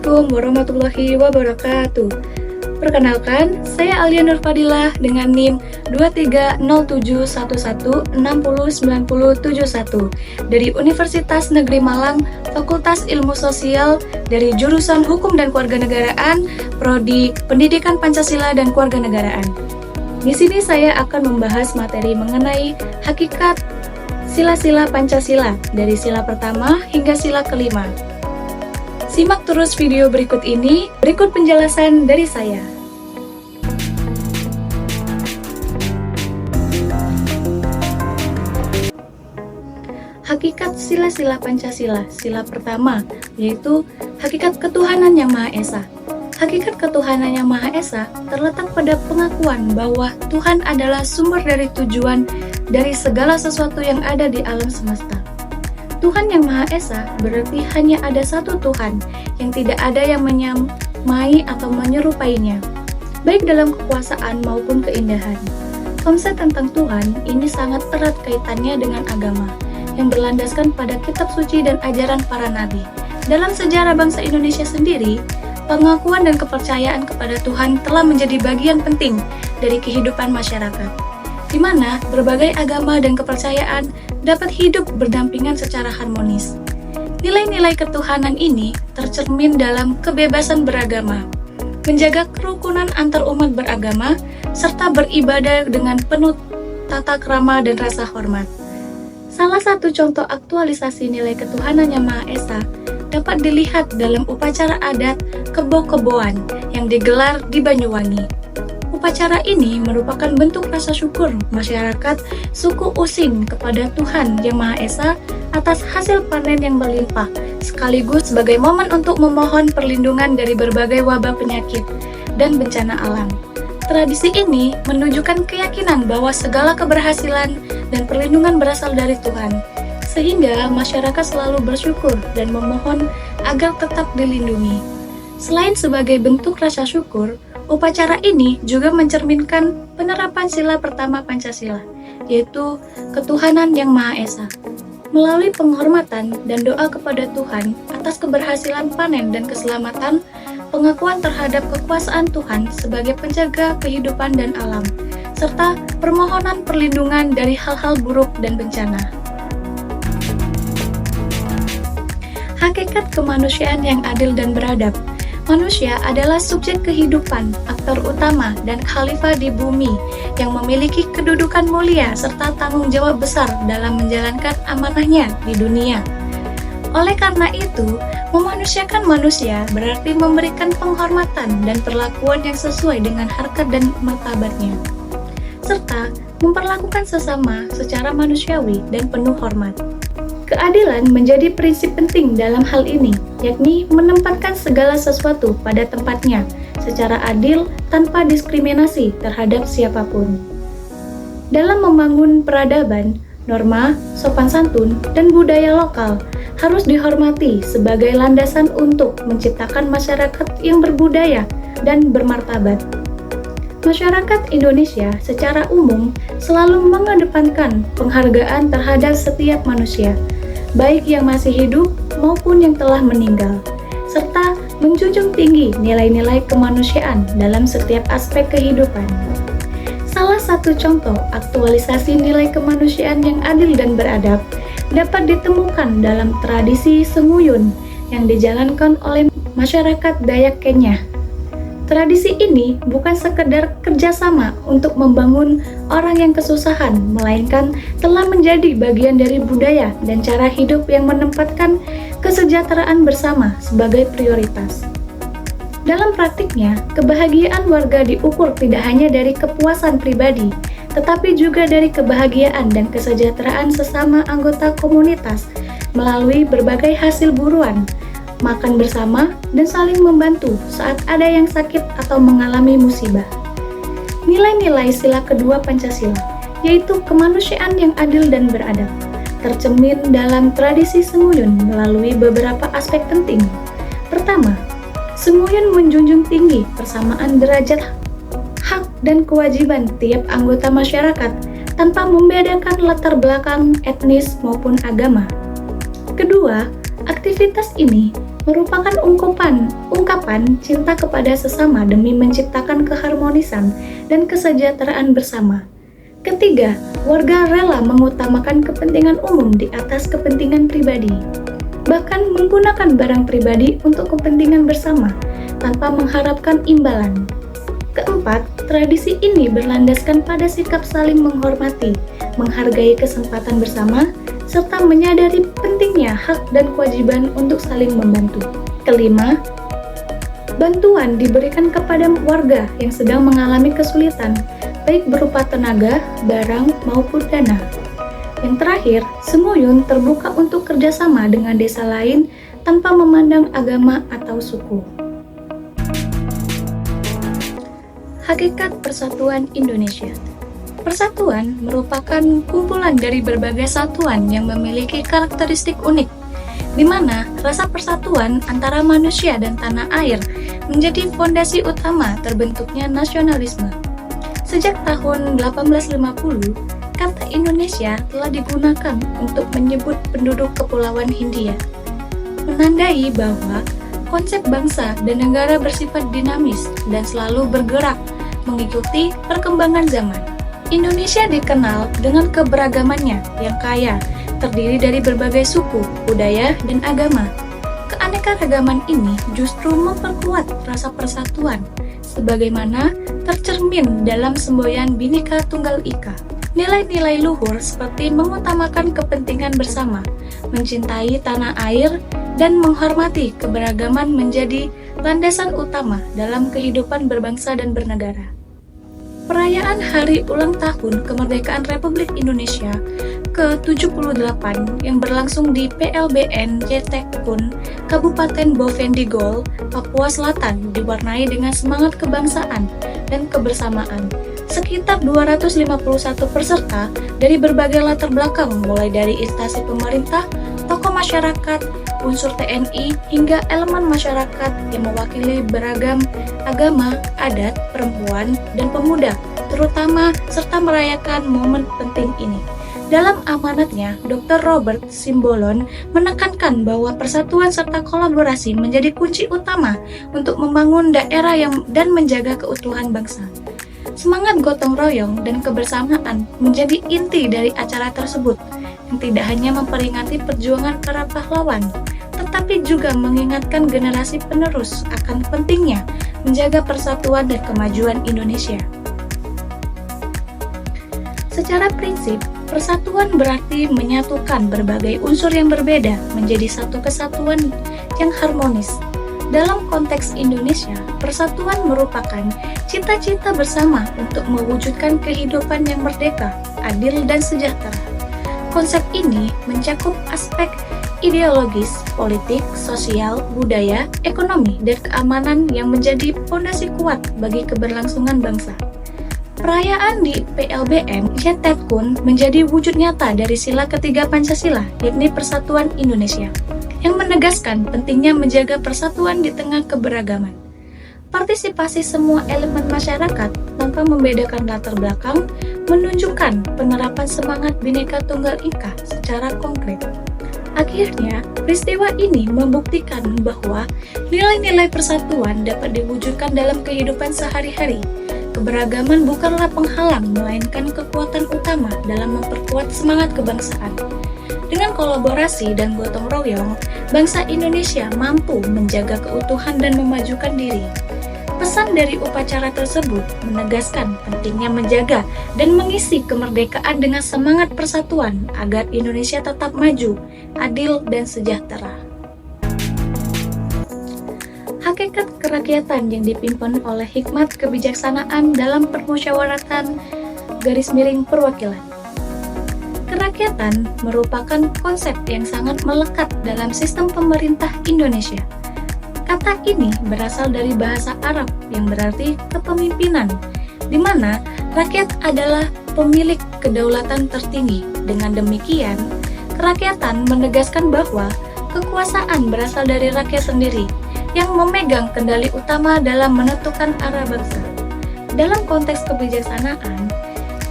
Assalamualaikum warahmatullahi wabarakatuh. Perkenalkan, saya Alia Nur Fadilah dengan NIM 230711609071 dari Universitas Negeri Malang, Fakultas Ilmu Sosial dari jurusan Hukum dan Kewarganegaraan, Prodi Pendidikan Pancasila dan Kewarganegaraan. Di sini saya akan membahas materi mengenai hakikat sila-sila Pancasila dari sila pertama hingga sila kelima. Simak terus video berikut ini, berikut penjelasan dari saya. Hakikat sila-sila Pancasila, sila pertama, yaitu hakikat ketuhanan yang Maha Esa. Hakikat ketuhanan yang Maha Esa terletak pada pengakuan bahwa Tuhan adalah sumber dari tujuan dari segala sesuatu yang ada di alam semesta. Tuhan yang Maha Esa berarti hanya ada satu Tuhan yang tidak ada yang menyamai atau menyerupainya, baik dalam kekuasaan maupun keindahan. Konsep tentang Tuhan ini sangat erat kaitannya dengan agama, yang berlandaskan pada kitab suci dan ajaran para nabi. Dalam sejarah bangsa Indonesia sendiri, pengakuan dan kepercayaan kepada Tuhan telah menjadi bagian penting dari kehidupan masyarakat, di mana berbagai agama dan kepercayaan dapat hidup berdampingan secara harmonis. Nilai-nilai ketuhanan ini tercermin dalam kebebasan beragama, menjaga kerukunan antar umat beragama, serta beribadah dengan penuh tata krama dan rasa hormat. Salah satu contoh aktualisasi nilai ketuhanan yang Maha Esa dapat dilihat dalam upacara adat Kebo-Keboan yang digelar di Banyuwangi. Upacara ini merupakan bentuk rasa syukur masyarakat suku Using kepada Tuhan Yang Maha Esa atas hasil panen yang berlimpah, sekaligus sebagai momen untuk memohon perlindungan dari berbagai wabah penyakit dan bencana alam. Tradisi ini menunjukkan keyakinan bahwa segala keberhasilan dan perlindungan berasal dari Tuhan, sehingga masyarakat selalu bersyukur dan memohon agar tetap dilindungi. Selain sebagai bentuk rasa syukur, upacara ini juga mencerminkan penerapan sila pertama Pancasila, yaitu ketuhanan yang Maha Esa. Melalui penghormatan dan doa kepada Tuhan atas keberhasilan panen dan keselamatan, pengakuan terhadap kekuasaan Tuhan sebagai penjaga kehidupan dan alam, serta permohonan perlindungan dari hal-hal buruk dan bencana. Hakikat kemanusiaan yang adil dan beradab. Manusia adalah subjek kehidupan, aktor utama, dan khalifah di bumi yang memiliki kedudukan mulia serta tanggung jawab besar dalam menjalankan amanahnya di dunia. Oleh karena itu, memanusiakan manusia berarti memberikan penghormatan dan perlakuan yang sesuai dengan harkat dan martabatnya, serta memperlakukan sesama secara manusiawi dan penuh hormat. Keadilan menjadi prinsip penting dalam hal ini, yakni menempatkan segala sesuatu pada tempatnya secara adil tanpa diskriminasi terhadap siapapun. Dalam membangun peradaban, norma, sopan santun, dan budaya lokal harus dihormati sebagai landasan untuk menciptakan masyarakat yang berbudaya dan bermartabat. Masyarakat Indonesia secara umum selalu mengedepankan penghargaan terhadap setiap manusia, baik yang masih hidup maupun yang telah meninggal, serta menjunjung tinggi nilai-nilai kemanusiaan dalam setiap aspek kehidupan. Salah satu contoh aktualisasi nilai kemanusiaan yang adil dan beradab dapat ditemukan dalam tradisi Senguyun yang dijalankan oleh masyarakat Dayak Kenya. Tradisi ini bukan sekedar kerjasama untuk membangun orang yang kesusahan, melainkan telah menjadi bagian dari budaya dan cara hidup yang menempatkan kesejahteraan bersama sebagai prioritas. Dalam praktiknya, kebahagiaan warga diukur tidak hanya dari kepuasan pribadi, tetapi juga dari kebahagiaan dan kesejahteraan sesama anggota komunitas melalui berbagai hasil buruan, makan bersama, dan saling membantu saat ada yang sakit atau mengalami musibah. Nilai-nilai sila kedua Pancasila, yaitu kemanusiaan yang adil dan beradab, tercermin dalam tradisi Senguyun melalui beberapa aspek penting. Pertama, Senguyun menjunjung tinggi persamaan derajat hak dan kewajiban tiap anggota masyarakat tanpa membedakan latar belakang etnis maupun agama. Kedua, aktivitas ini merupakan ungkapan cinta kepada sesama demi menciptakan keharmonisan dan kesejahteraan bersama. Ketiga, warga rela mengutamakan kepentingan umum di atas kepentingan pribadi, bahkan menggunakan barang pribadi untuk kepentingan bersama tanpa mengharapkan imbalan. Keempat, tradisi ini berlandaskan pada sikap saling menghormati, menghargai kesempatan bersama, serta menyadari pentingnya hak dan kewajiban untuk saling membantu. Kelima, bantuan diberikan kepada warga yang sedang mengalami kesulitan, baik berupa tenaga, barang, maupun dana. Yang terakhir, Semuyun terbuka untuk kerjasama dengan desa lain tanpa memandang agama atau suku. Hakikat Persatuan Indonesia. Persatuan merupakan kumpulan dari berbagai satuan yang memiliki karakteristik unik, di mana rasa persatuan antara manusia dan tanah air menjadi fondasi utama terbentuknya nasionalisme. Sejak tahun 1850, kata Indonesia telah digunakan untuk menyebut penduduk Kepulauan Hindia, menandai bahwa konsep bangsa dan negara bersifat dinamis dan selalu bergerak mengikuti perkembangan zaman. Indonesia dikenal dengan keberagamannya yang kaya, terdiri dari berbagai suku, budaya, dan agama. Keanekaragaman ini justru memperkuat rasa persatuan, sebagaimana tercermin dalam semboyan Bhinneka Tunggal Ika. Nilai-nilai luhur seperti mengutamakan kepentingan bersama, mencintai tanah air, dan menghormati keberagaman menjadi landasan utama dalam kehidupan berbangsa dan bernegara. Perayaan Hari Ulang Tahun Kemerdekaan Republik Indonesia ke-78 yang berlangsung di PLBN Jetekun, Kabupaten Bovendigol, Papua Selatan diwarnai dengan semangat kebangsaan dan kebersamaan. Sekitar 251 peserta dari berbagai latar belakang mulai dari instansi pemerintah, tokoh masyarakat, unsur TNI, hingga elemen masyarakat yang mewakili beragam agama, adat, perempuan, dan pemuda, terutama serta merayakan momen penting ini. Dalam amanatnya, Dr. Robert Simbolon menekankan bahwa persatuan serta kolaborasi menjadi kunci utama untuk membangun daerah dan menjaga keutuhan bangsa. Semangat gotong royong dan kebersamaan menjadi inti dari acara tersebut, yang tidak hanya memperingati perjuangan para pahlawan, tetapi juga mengingatkan generasi penerus akan pentingnya menjaga persatuan dan kemajuan Indonesia. Secara prinsip, persatuan berarti menyatukan berbagai unsur yang berbeda menjadi satu kesatuan yang harmonis. Dalam konteks Indonesia, persatuan merupakan cita-cita bersama untuk mewujudkan kehidupan yang merdeka, adil, dan sejahtera. Konsep ini mencakup aspek ideologis, politik, sosial, budaya, ekonomi, dan keamanan yang menjadi fondasi kuat bagi keberlangsungan bangsa. Perayaan di PLBN Jetekun menjadi wujud nyata dari sila ketiga Pancasila, yakni Persatuan Indonesia, yang menegaskan pentingnya menjaga persatuan di tengah keberagaman. Partisipasi semua elemen masyarakat tanpa membedakan latar belakang menunjukkan penerapan semangat Bhinneka Tunggal Ika secara konkret. Akhirnya, peristiwa ini membuktikan bahwa nilai-nilai persatuan dapat diwujudkan dalam kehidupan sehari-hari. Keberagaman bukanlah penghalang, melainkan kekuatan utama dalam memperkuat semangat kebangsaan. Dengan kolaborasi dan gotong royong, bangsa Indonesia mampu menjaga keutuhan dan memajukan diri. Pesan dari upacara tersebut menegaskan pentingnya menjaga dan mengisi kemerdekaan dengan semangat persatuan agar Indonesia tetap maju, adil, dan sejahtera. Hakikat kerakyatan yang dipimpin oleh hikmat kebijaksanaan dalam permusyawaratan _perwakilan. Kerakyatan merupakan konsep yang sangat melekat dalam sistem pemerintah Indonesia. Kata ini berasal dari bahasa Arab yang berarti kepemimpinan, di mana rakyat adalah pemilik kedaulatan tertinggi. Dengan demikian, kerakyatan menegaskan bahwa kekuasaan berasal dari rakyat sendiri, yang memegang kendali utama dalam menentukan arah bangsa. Dalam konteks kebijaksanaan,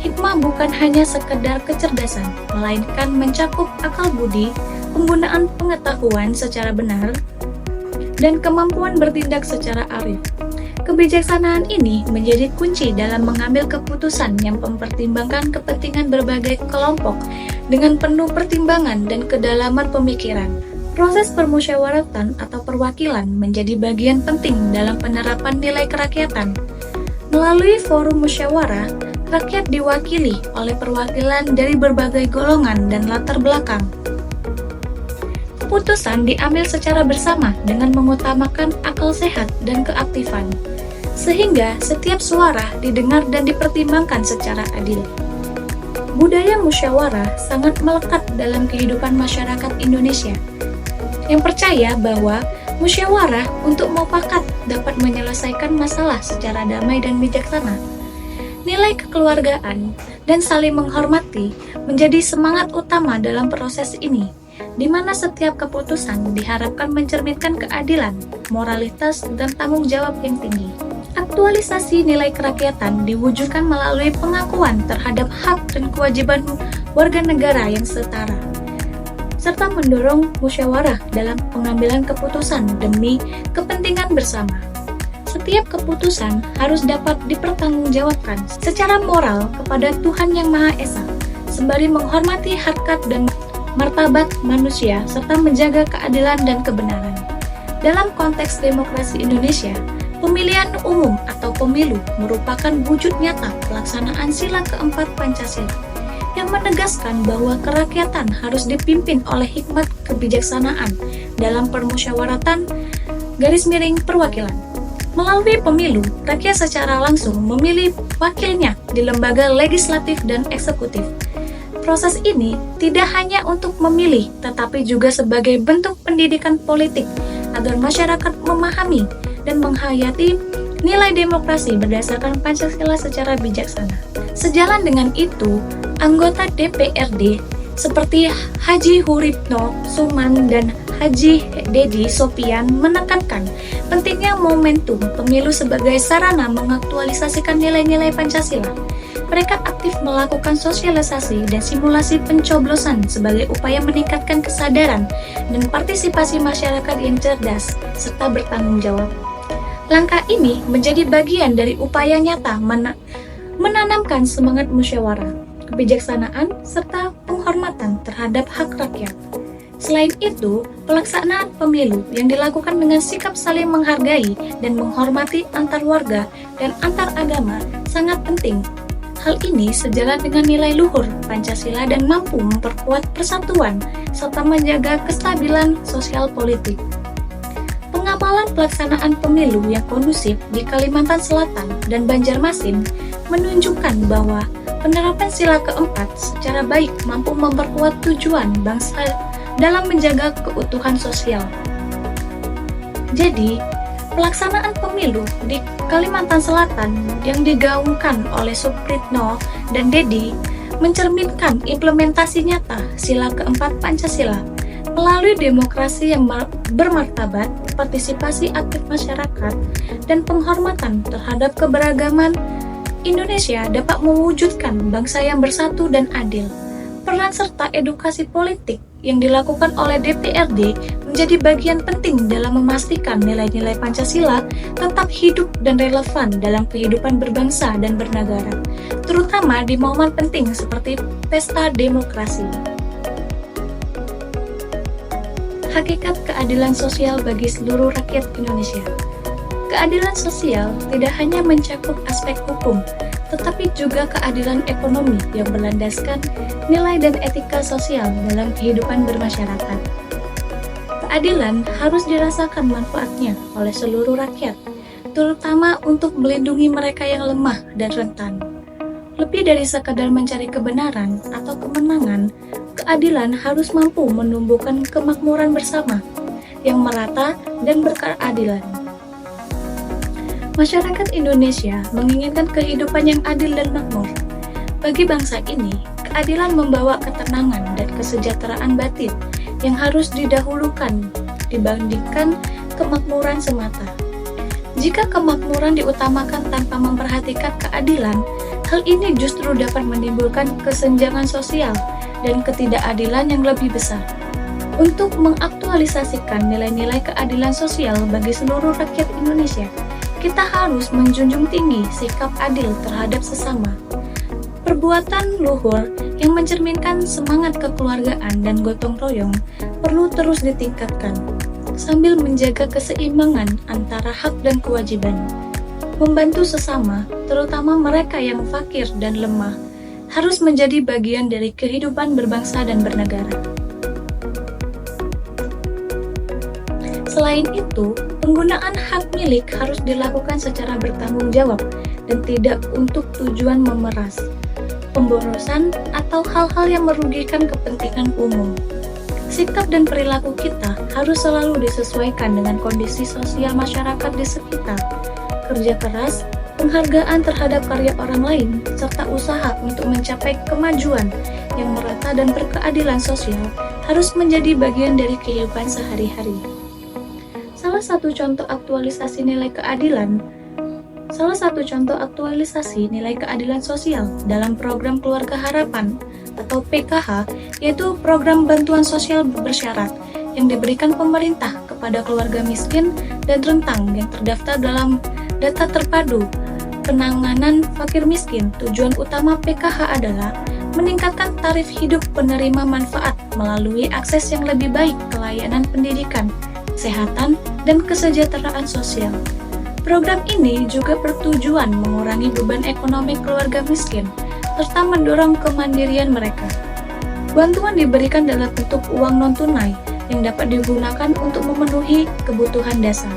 hikmah bukan hanya sekedar kecerdasan, melainkan mencakup akal budi, penggunaan pengetahuan secara benar, dan kemampuan bertindak secara arif. Kebijaksanaan ini menjadi kunci dalam mengambil keputusan yang mempertimbangkan kepentingan berbagai kelompok dengan penuh pertimbangan dan kedalaman pemikiran. Proses permusyawaratan atau perwakilan menjadi bagian penting dalam penerapan nilai kerakyatan. Melalui forum musyawarah, rakyat diwakili oleh perwakilan dari berbagai golongan dan latar belakang. Keputusan diambil secara bersama dengan mengutamakan akal sehat dan keaktifan, sehingga setiap suara didengar dan dipertimbangkan secara adil. Budaya musyawarah sangat melekat dalam kehidupan masyarakat Indonesia, yang percaya bahwa musyawarah untuk mufakat dapat menyelesaikan masalah secara damai dan bijaksana. Nilai kekeluargaan dan saling menghormati menjadi semangat utama dalam proses ini, di mana setiap keputusan diharapkan mencerminkan keadilan, moralitas, dan tanggung jawab yang tinggi. Aktualisasi nilai kerakyatan diwujudkan melalui pengakuan terhadap hak dan kewajiban warga negara yang setara, serta mendorong musyawarah dalam pengambilan keputusan demi kepentingan bersama. Setiap keputusan harus dapat dipertanggungjawabkan secara moral kepada Tuhan Yang Maha Esa, sembari menghormati harkat dan martabat manusia serta menjaga keadilan dan kebenaran. Dalam konteks demokrasi Indonesia, pemilihan umum atau pemilu merupakan wujud nyata pelaksanaan sila keempat Pancasila yang menegaskan bahwa kerakyatan harus dipimpin oleh hikmat kebijaksanaan dalam permusyawaratan _perwakilan. Melalui pemilu, rakyat secara langsung memilih wakilnya di lembaga legislatif dan eksekutif. Proses ini tidak hanya untuk memilih, tetapi juga sebagai bentuk pendidikan politik agar masyarakat memahami dan menghayati nilai demokrasi berdasarkan Pancasila secara bijaksana. Sejalan dengan itu, anggota DPRD seperti Haji Huribno Suman dan Haji Dedi Sopian menekankan pentingnya momentum pemilu sebagai sarana mengaktualisasikan nilai-nilai Pancasila. Mereka aktif melakukan sosialisasi dan simulasi pencoblosan sebagai upaya meningkatkan kesadaran dan partisipasi masyarakat yang cerdas serta bertanggung jawab. Langkah ini menjadi bagian dari upaya nyata menanamkan semangat musyawarah, kebijaksanaan, serta penghormatan terhadap hak rakyat. Selain itu, pelaksanaan pemilu yang dilakukan dengan sikap saling menghargai dan menghormati antar warga dan antar agama sangat penting. Hal ini sejalan dengan nilai luhur Pancasila dan mampu memperkuat persatuan serta menjaga kestabilan sosial politik. Pengamalan pelaksanaan pemilu yang kondusif di Kalimantan Selatan dan Banjarmasin menunjukkan bahwa penerapan sila keempat secara baik mampu memperkuat tujuan bangsa dalam menjaga keutuhan sosial. Jadi, pelaksanaan pemilu di Kalimantan Selatan yang digaungkan oleh Supritno dan Dedi mencerminkan implementasi nyata sila keempat Pancasila melalui demokrasi yang bermartabat, partisipasi aktif masyarakat, dan penghormatan terhadap keberagaman. Indonesia dapat mewujudkan bangsa yang bersatu dan adil. Peran serta edukasi politik yang dilakukan oleh DPRD menjadi bagian penting dalam memastikan nilai-nilai Pancasila tetap hidup dan relevan dalam kehidupan berbangsa dan bernegara, terutama di momen penting seperti pesta demokrasi. Hakikat keadilan sosial bagi seluruh rakyat Indonesia. Keadilan sosial tidak hanya mencakup aspek hukum, tetapi juga keadilan ekonomi yang berlandaskan nilai dan etika sosial dalam kehidupan bermasyarakat. Keadilan harus dirasakan manfaatnya oleh seluruh rakyat, terutama untuk melindungi mereka yang lemah dan rentan. Lebih dari sekadar mencari kebenaran atau kemenangan, keadilan harus mampu menumbuhkan kemakmuran bersama yang merata dan berkeadilan. Masyarakat Indonesia menginginkan kehidupan yang adil dan makmur. Bagi bangsa ini, keadilan membawa ketenangan dan kesejahteraan batin yang harus didahulukan dibandingkan kemakmuran semata. Jika kemakmuran diutamakan tanpa memperhatikan keadilan, hal ini justru dapat menimbulkan kesenjangan sosial dan ketidakadilan yang lebih besar. Untuk mengaktualisasikan nilai-nilai keadilan sosial bagi seluruh rakyat Indonesia, kita harus menjunjung tinggi sikap adil terhadap sesama. Perbuatan luhur yang mencerminkan semangat kekeluargaan dan gotong royong perlu terus ditingkatkan, sambil menjaga keseimbangan antara hak dan kewajiban. Membantu sesama, terutama mereka yang fakir dan lemah, harus menjadi bagian dari kehidupan berbangsa dan bernegara. Selain itu, penggunaan hak milik harus dilakukan secara bertanggung jawab dan tidak untuk tujuan memeras, pemborosan, atau hal-hal yang merugikan kepentingan umum. Sikap dan perilaku kita harus selalu disesuaikan dengan kondisi sosial masyarakat di sekitar. Kerja keras, penghargaan terhadap karya orang lain, serta usaha untuk mencapai kemajuan yang merata dan berkeadilan sosial harus menjadi bagian dari kehidupan sehari-hari. Salah satu contoh aktualisasi nilai keadilan sosial dalam program Keluarga Harapan atau PKH yaitu program bantuan sosial bersyarat yang diberikan pemerintah kepada keluarga miskin dan rentang yang terdaftar dalam data terpadu penanganan fakir miskin. Tujuan utama PKH adalah meningkatkan taraf hidup penerima manfaat melalui akses yang lebih baik ke layanan pendidikan, kesehatan, dan kesejahteraan sosial. Program ini juga bertujuan mengurangi beban ekonomi keluarga miskin, serta mendorong kemandirian mereka. Bantuan diberikan dalam bentuk uang non-tunai yang dapat digunakan untuk memenuhi kebutuhan dasar.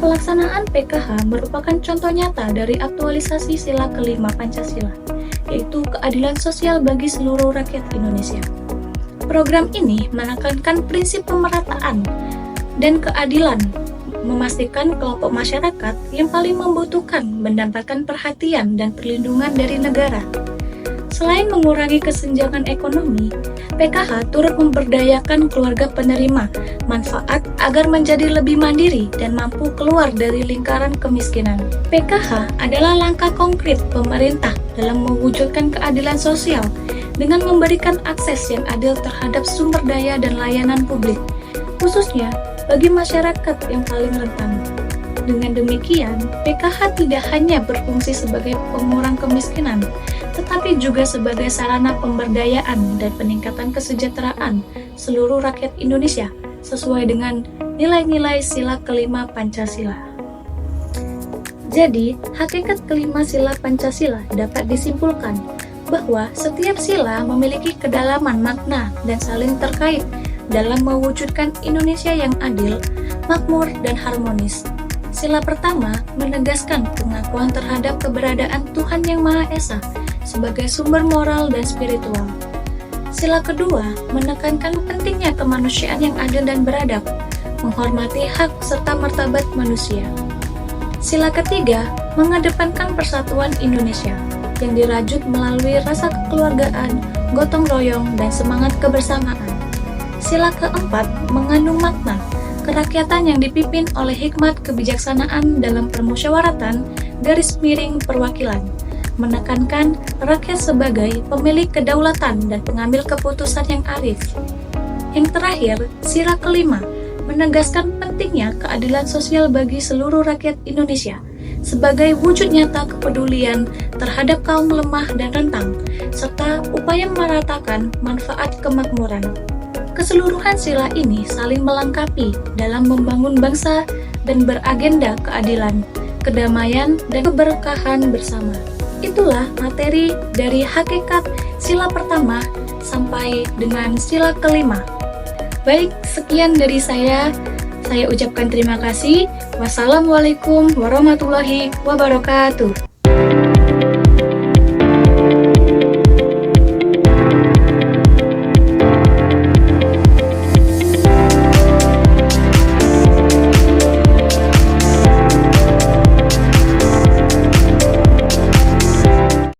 Pelaksanaan PKH merupakan contoh nyata dari aktualisasi sila kelima Pancasila, yaitu keadilan sosial bagi seluruh rakyat Indonesia. Program ini menekankan prinsip pemerataan dan keadilan, memastikan kelompok masyarakat yang paling membutuhkan mendapatkan perhatian dan perlindungan dari negara. Selain mengurangi kesenjangan ekonomi, PKH turut memberdayakan keluarga penerima manfaat agar menjadi lebih mandiri dan mampu keluar dari lingkaran kemiskinan. PKH adalah langkah konkret pemerintah dalam mewujudkan keadilan sosial dengan memberikan akses yang adil terhadap sumber daya dan layanan publik, khususnya bagi masyarakat yang paling rentan. Dengan demikian, PKH tidak hanya berfungsi sebagai pengurang kemiskinan, tetapi juga sebagai sarana pemberdayaan dan peningkatan kesejahteraan seluruh rakyat Indonesia sesuai dengan nilai-nilai sila kelima Pancasila. Jadi, hakikat kelima sila Pancasila dapat disimpulkan bahwa setiap sila memiliki kedalaman makna dan saling terkait dalam mewujudkan Indonesia yang adil, makmur, dan harmonis. Sila pertama menegaskan pengakuan terhadap keberadaan Tuhan Yang Maha Esa sebagai sumber moral dan spiritual. Sila kedua menekankan pentingnya kemanusiaan yang adil dan beradab, menghormati hak serta martabat manusia. Sila ketiga mengedepankan persatuan Indonesia yang dirajut melalui rasa kekeluargaan, gotong royong, dan semangat kebersamaan. Sila keempat mengandung makna kerakyatan yang dipimpin oleh hikmat kebijaksanaan dalam permusyawaratan garis miring perwakilan, menekankan rakyat sebagai pemilik kedaulatan dan pengambil keputusan yang arif. Yang terakhir, sila kelima menegaskan pentingnya keadilan sosial bagi seluruh rakyat Indonesia sebagai wujud nyata kepedulian terhadap kaum lemah dan rentang, serta upaya meratakan manfaat kemakmuran. Keseluruhan sila ini saling melengkapi dalam membangun bangsa dan beragenda keadilan, kedamaian, dan keberkahan bersama. Itulah materi dari hakikat sila pertama sampai dengan sila kelima. Baik, sekian dari saya. Saya ucapkan terima kasih. Wassalamualaikum warahmatullahi wabarakatuh.